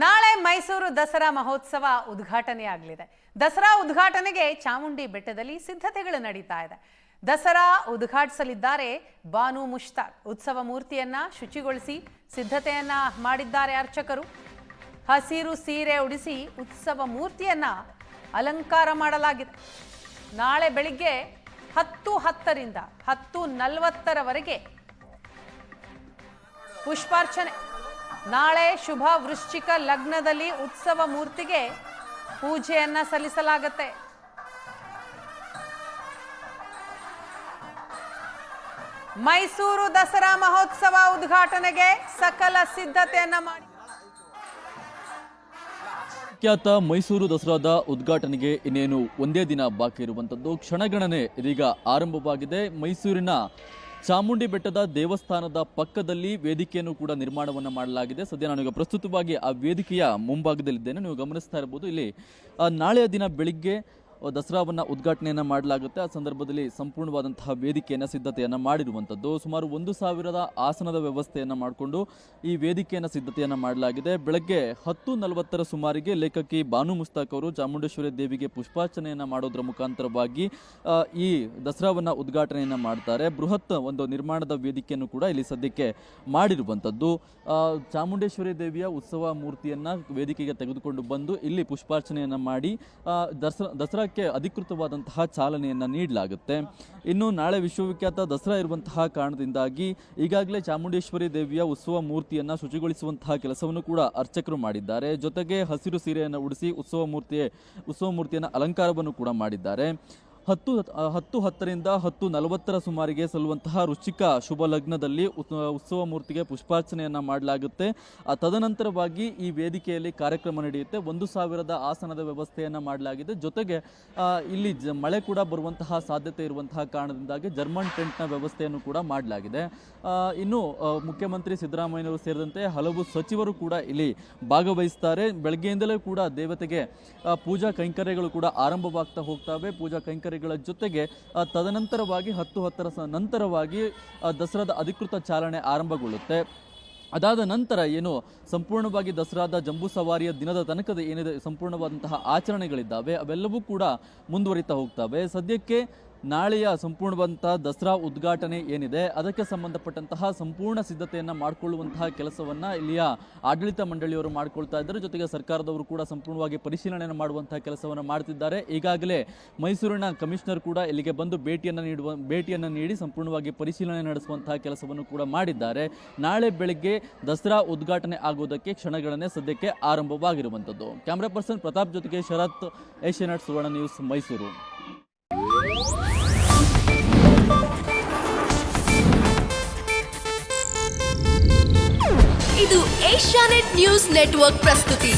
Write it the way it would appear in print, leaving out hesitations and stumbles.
ನಾಳೆ ಮೈಸೂರು ದಸರಾ ಮಹೋತ್ಸವ ಉದ್ಘಾಟನೆಯಾಗಲಿದೆ. ದಸರಾ ಉದ್ಘಾಟನೆಗೆ ಚಾಮುಂಡಿ ಬೆಟ್ಟದಲ್ಲಿ ಸಿದ್ಧತೆಗಳು ನಡೀತಾ ಇದೆ. ದಸರಾ ಉದ್ಘಾಟಿಸಲಿದ್ದಾರೆ ಬಾನು ಮುಷ್ತಾಕ್. ಉತ್ಸವ ಮೂರ್ತಿಯನ್ನ ಶುಚಿಗೊಳಿಸಿ ಸಿದ್ಧತೆಯನ್ನ ಮಾಡಿದ್ದಾರೆ ಅರ್ಚಕರು. ಹಸಿರು ಸೀರೆ ಉಡಿಸಿ ಉತ್ಸವ ಮೂರ್ತಿಯನ್ನ ಅಲಂಕಾರ ಮಾಡಲಾಗಿದೆ. ನಾಳೆ ಬೆಳಿಗ್ಗೆ 10:10ರಿಂದ 10:40ರವರೆಗೆ ಪುಷ್ಪಾರ್ಚನೆ. ನಾಳೆ ಶುಭ ವೃಶ್ಚಿಕ ಲಗ್ನದಲ್ಲಿ ಉತ್ಸವ ಮೂರ್ತಿಗೆ ಪೂಜೆಯನ್ನ ಸಲ್ಲಿಸಲಾಗುತ್ತೆ. ಮೈಸೂರು ದಸರಾ ಮಹೋತ್ಸವ ಉದ್ಘಾಟನೆಗೆ ಸಕಲ ಸಿದ್ಧತೆಯನ್ನ ಮಾಡಿ ಖ್ಯಾತ ಮೈಸೂರು ದಸರಾದ ಉದ್ಘಾಟನೆಗೆ ಇನ್ನೇನು ಒಂದೇ ದಿನ ಬಾಕಿ ಇರುವಂತದ್ದು. ಕ್ಷಣಗಣನೆ ಇದೀಗ ಆರಂಭವಾಗಿದೆ. ಮೈಸೂರಿನ ಚಾಮುಂಡಿ ಬೆಟ್ಟದ ದೇವಸ್ಥಾನದ ಪಕ್ಕದಲ್ಲಿ ವೇದಿಕೆಯನ್ನು ಕೂಡ ನಿರ್ಮಾಣವನ್ನು ಮಾಡಲಾಗಿದೆ. ಸದ್ಯ ನಾನೀಗ ಪ್ರಸ್ತುತವಾಗಿ ಆ ವೇದಿಕೆಯ ಮುಂಭಾಗದಲ್ಲಿದ್ದೇನೆ. ನೀವು ಗಮನಿಸ್ತಾ ಇರಬಹುದು, ಇಲ್ಲಿ ನಾಳೆಯ ದಿನ ಬೆಳಿಗ್ಗೆ ದಸರಾವನ್ನು ಉದ್ಘಾಟನೆಯನ್ನು ಮಾಡಲಾಗುತ್ತೆ. ಆ ಸಂದರ್ಭದಲ್ಲಿ ಸಂಪೂರ್ಣವಾದಂತಹ ವೇದಿಕೆಯನ್ನು ಸಿದ್ಧತೆಯನ್ನು ಮಾಡಿರುವಂಥದ್ದು. ಸುಮಾರು 1,000 ಆಸನದ ವ್ಯವಸ್ಥೆಯನ್ನು ಮಾಡಿಕೊಂಡು ಈ ವೇದಿಕೆಯನ್ನು ಸಿದ್ಧತೆಯನ್ನು ಮಾಡಲಾಗಿದೆ. ಬೆಳಗ್ಗೆ 10:40ರ ಸುಮಾರಿಗೆ ಲೇಖಕಿ ಬಾನು ಮುಸ್ತಾಕ್ ಅವರು ಚಾಮುಂಡೇಶ್ವರಿ ದೇವಿಗೆ ಪುಷ್ಪಾರ್ಚನೆಯನ್ನು ಮಾಡೋದ್ರ ಮುಖಾಂತರವಾಗಿ ಈ ದಸರಾವನ್ನು ಉದ್ಘಾಟನೆಯನ್ನು ಮಾಡ್ತಾರೆ. ಬೃಹತ್ ಒಂದು ನಿರ್ಮಾಣದ ವೇದಿಕೆಯನ್ನು ಕೂಡ ಇಲ್ಲಿ ಸದ್ಯಕ್ಕೆ ಮಾಡಿರುವಂಥದ್ದು. ಚಾಮುಂಡೇಶ್ವರಿ ದೇವಿಯ ಉತ್ಸವ ಮೂರ್ತಿಯನ್ನು ವೇದಿಕೆಗೆ ತೆಗೆದುಕೊಂಡು ಬಂದು ಇಲ್ಲಿ ಪುಷ್ಪಾರ್ಚನೆಯನ್ನು ಮಾಡಿ ದಸರಾಕ್ಕೆ ಅಧಿಕೃತವಾದಂತಹ ಚಾಲನೆಯನ್ನು ನೀಡಲಾಗುತ್ತೆ. ಇನ್ನು ನಾಳೆ ವಿಶ್ವವಿಖ್ಯಾತ ದಸರಾ ಇರುವಂತಹ ಕಾರಣದಿಂದಾಗಿ ಈಗಾಗಲೇ ಚಾಮುಂಡೇಶ್ವರಿ ದೇವಿಯ ಉತ್ಸವ ಮೂರ್ತಿಯನ್ನು ಶುಚಿಗೊಳಿಸುವಂತಹ ಕೆಲಸವನ್ನು ಕೂಡ ಅರ್ಚಕರು ಮಾಡಿದ್ದಾರೆ. ಜೊತೆಗೆ ಹಸಿರು ಸೀರೆಯನ್ನು ಉಡಿಸಿ ಉತ್ಸವ ಮೂರ್ತಿಯನ್ನು ಅಲಂಕಾರವನ್ನು ಕೂಡ ಮಾಡಿದ್ದಾರೆ. 10:10ರಿಂದ 10:40ರ ಸುಮಾರಿಗೆ ಸಲ್ಲುವಂತಹ ವೃಶ್ಚಿಕ ಶುಭ ಲಗ್ನದಲ್ಲಿ ಉತ್ಸವ ಮೂರ್ತಿಗೆ ಪುಷ್ಪಾರ್ಚನೆಯನ್ನು ಮಾಡಲಾಗುತ್ತೆ. ತದನಂತರವಾಗಿ ಈ ವೇದಿಕೆಯಲ್ಲಿ ಕಾರ್ಯಕ್ರಮ ನಡೆಯುತ್ತೆ. 1,000 ಆಸನದ ವ್ಯವಸ್ಥೆಯನ್ನು ಮಾಡಲಾಗಿದೆ. ಜೊತೆಗೆ ಇಲ್ಲಿ ಮಳೆ ಕೂಡ ಬರುವಂತಹ ಸಾಧ್ಯತೆ ಇರುವಂತಹ ಕಾರಣದಿಂದಾಗಿ ಜರ್ಮನ್ ಟೆಂಟ್ನ ವ್ಯವಸ್ಥೆಯನ್ನು ಕೂಡ ಮಾಡಲಾಗಿದೆ. ಇನ್ನು ಮುಖ್ಯಮಂತ್ರಿ ಸಿದ್ದರಾಮಯ್ಯನವರು ಸೇರಿದಂತೆ ಹಲವು ಸಚಿವರು ಕೂಡ ಇಲ್ಲಿ ಭಾಗವಹಿಸ್ತಾರೆ. ಬೆಳಗ್ಗೆಯಿಂದಲೇ ಕೂಡ ದೇವತೆಗೆ ಪೂಜಾ ಕೈಂಕರ್ಯಗಳು ಕೂಡ ಆರಂಭವಾಗ್ತಾ ಹೋಗ್ತವೆ. ಪೂಜಾ ಕೈಂಕರ್ಯಗಳ ಜೊತೆಗೆ ತದನಂತರವಾಗಿ 10:10ರ ನಂತರವಾಗಿ ದಸರಾದ ಅಧಿಕೃತ ಚಾಲನೆ ಆರಂಭಗೊಳ್ಳುತ್ತೆ. ಅದಾದ ನಂತರ ಏನು ಸಂಪೂರ್ಣವಾಗಿ ದಸರಾದ ಜಂಬೂ ಸವಾರಿಯ ದಿನದ ತನಕದ ಏನಿದೆ ಸಂಪೂರ್ಣವಾದಂತಹ ಆಚರಣೆಗಳಿದ್ದಾವೆ ಅವೆಲ್ಲವೂ ಕೂಡ ಮುಂದುವರಿತಾ ಹೋಗ್ತವೆ. ಸದ್ಯಕ್ಕೆ ನಾಳೆಯ ಸಂಪೂರ್ಣವಾದಂತಹ ದಸರಾ ಉದ್ಘಾಟನೆ ಏನಿದೆ ಅದಕ್ಕೆ ಸಂಬಂಧಪಟ್ಟಂತಹ ಸಂಪೂರ್ಣ ಸಿದ್ಧತೆಯನ್ನು ಮಾಡಿಕೊಳ್ಳುವಂತಹ ಕೆಲಸವನ್ನು ಇಲ್ಲಿಯ ಆಡಳಿತ ಮಂಡಳಿಯವರು ಮಾಡಿಕೊಳ್ತಾ ಇದ್ದಾರೆ. ಜೊತೆಗೆ ಸರ್ಕಾರದವರು ಕೂಡ ಸಂಪೂರ್ಣವಾಗಿ ಪರಿಶೀಲನೆಯನ್ನು ಮಾಡುವಂತಹ ಕೆಲಸವನ್ನು ಮಾಡ್ತಿದ್ದಾರೆ. ಈಗಾಗಲೇ ಮೈಸೂರಿನ ಕಮಿಷನರ್ ಕೂಡ ಇಲ್ಲಿಗೆ ಬಂದು ಭೇಟಿಯನ್ನು ನೀಡಿ ಸಂಪೂರ್ಣವಾಗಿ ಪರಿಶೀಲನೆ ನಡೆಸುವಂತಹ ಕೆಲಸವನ್ನು ಕೂಡ ಮಾಡಿದ್ದಾರೆ. ನಾಳೆ ಬೆಳಗ್ಗೆ ದಸರಾ ಉದ್ಘಾಟನೆ ಆಗುವುದಕ್ಕೆ ಕ್ಷಣಗಣನೆ ಸದ್ಯಕ್ಕೆ ಆರಂಭವಾಗಿರುವಂಥದ್ದು. ಕ್ಯಾಮ್ರಾ ಪರ್ಸನ್ ಪ್ರತಾಪ್ ಜೊತೆಗೆ ಶರತ್, ಏಷ್ಯಾನೆಟ್ ಸುವರ್ಣ ನ್ಯೂಸ್, ಮೈಸೂರು. ಇದು ಏಷ್ಯಾನೆಟ್ ನ್ಯೂಸ್ ನೆಟ್ವರ್ಕ್ ಪ್ರಸ್ತುತಿ.